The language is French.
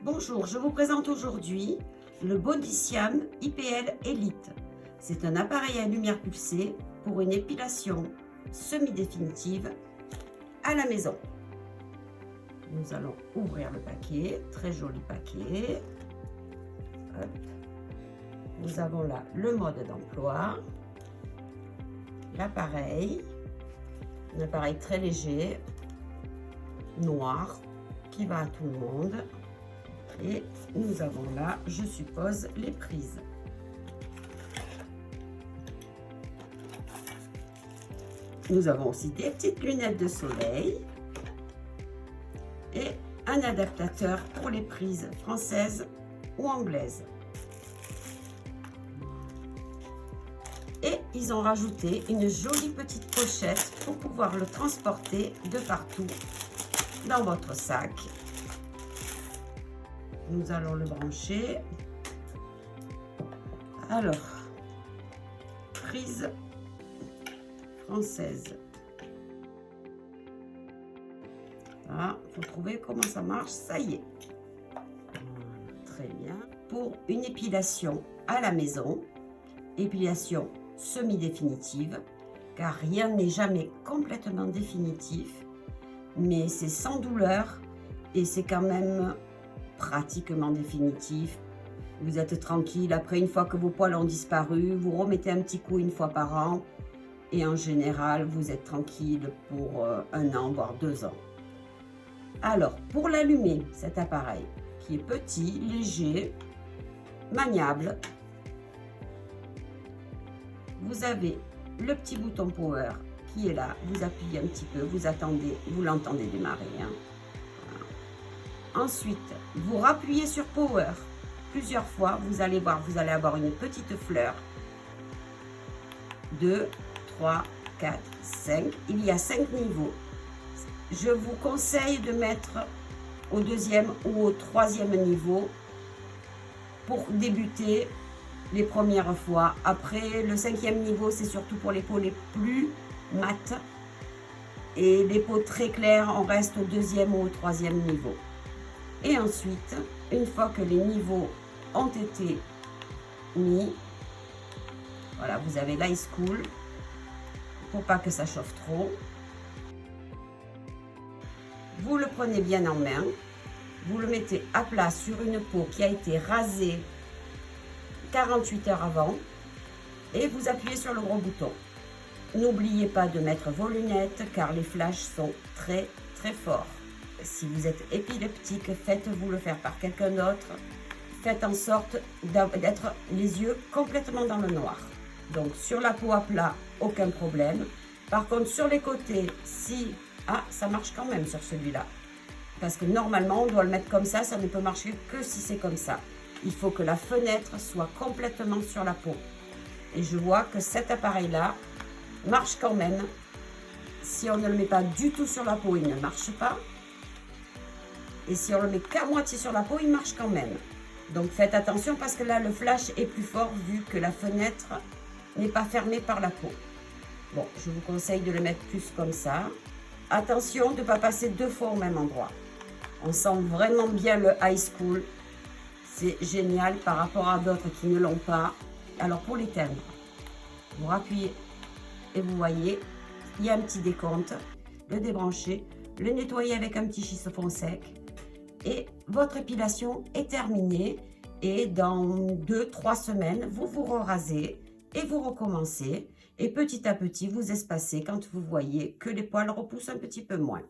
Bonjour, je vous présente aujourd'hui le Bodysiam IPL Elite. C'est un appareil à lumière pulsée pour une épilation semi-définitive à la maison. Nous allons ouvrir le paquet, très joli paquet. Hop. Nous avons là le mode d'emploi, l'appareil, un appareil très léger, noir, qui va à tout le monde. Et nous avons là, je suppose, les prises. Nous avons aussi des petites lunettes de soleil et un adaptateur pour les prises françaises ou anglaises. Et ils ont rajouté une jolie petite pochette pour pouvoir le transporter de partout dans votre sac. Nous allons le brancher. Alors, prise française. Voilà, il faut trouver comment ça marche. Ça y est. Très bien. Pour une épilation à la maison, épilation semi-définitive, car rien n'est jamais complètement définitif, mais c'est sans douleur et c'est quand même pratiquement définitif. Vous êtes tranquille, après une fois que vos poils ont disparu, vous remettez un petit coup une fois par an et en général vous êtes tranquille pour 1 an voire 2 ans. Alors pour l'allumer, cet appareil qui est petit, léger, maniable, vous avez le petit bouton power qui est là, vous appuyez un petit peu, vous attendez, vous l'entendez démarrer, hein. Ensuite, vous rappuyez sur Power plusieurs fois. Vous allez voir, vous allez avoir une petite fleur. 2, 3, 4, 5. Il y a 5 niveaux. Je vous conseille de mettre au 2e ou au 3e niveau pour débuter les premières fois. Après, le 5e niveau, c'est surtout pour les peaux les plus mates. Et les peaux très claires, on reste au 2e ou au 3e niveau. Et ensuite, une fois que les niveaux ont été mis, voilà, vous avez l'ice cool pour pas que ça chauffe trop. Vous le prenez bien en main, vous le mettez à plat sur une peau qui a été rasée 48 heures avant et vous appuyez sur le gros bouton. N'oubliez pas de mettre vos lunettes car les flashs sont très forts. Si vous êtes épileptique, faites-vous le faire par quelqu'un d'autre. Faites en sorte d'être les yeux complètement dans le noir. Donc sur la peau à plat, aucun problème. Par contre sur les côtés, si... Ah, ça marche quand même sur celui-là. Parce que normalement, on doit le mettre comme ça ne peut marcher que si c'est comme ça. Il faut que la fenêtre soit complètement sur la peau. Et je vois que cet appareil-là marche quand même. Si on ne le met pas du tout sur la peau, il ne marche pas. Et si on le met qu'à moitié sur la peau, il marche quand même. Donc faites attention parce que là, le flash est plus fort vu que la fenêtre n'est pas fermée par la peau. Bon, je vous conseille de le mettre plus comme ça. Attention de ne pas passer 2 fois au même endroit. On sent vraiment bien le high school. C'est génial par rapport à d'autres qui ne l'ont pas. Alors pour l'éteindre, vous rappuyez et vous voyez, il y a un petit décompte. Le débrancher, le nettoyer avec un petit chiffon sec. Et votre épilation est terminée et dans 2-3 semaines, vous vous rasez et vous recommencez. Et petit à petit, vous espacez quand vous voyez que les poils repoussent un petit peu moins.